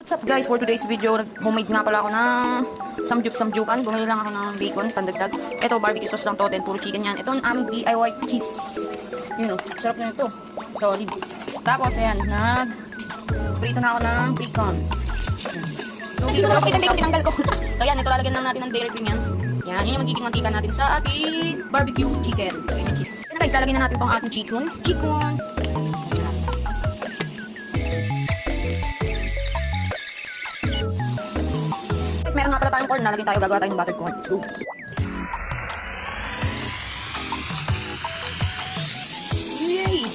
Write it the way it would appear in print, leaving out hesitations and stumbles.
What's up guys, for today's video, homemade nga pala ako ng samgyup-samgyupan. Bumili lang ako ng bacon, pandagdag. Ito, barbecue sauce lang to, then puro chicken yan. Ito ang aming DIY cheese. Yun o, sarap na ito. Solid. Tapos, ayan, prito na ako ng bacon. Sarap kitang bacon, tinanggal ko. So yan, ito lalagyan lang natin ng dairy cream yan. Yan, yun yung magiging mantika natin sa ating barbecue chicken. Ayan yung cheese. Yan guys, lalagyan na natin itong ating chicken. Meron nga pala tayong corn, nalagyan tayo, gagawa tayo ng buttered corn. Let's go. Yay!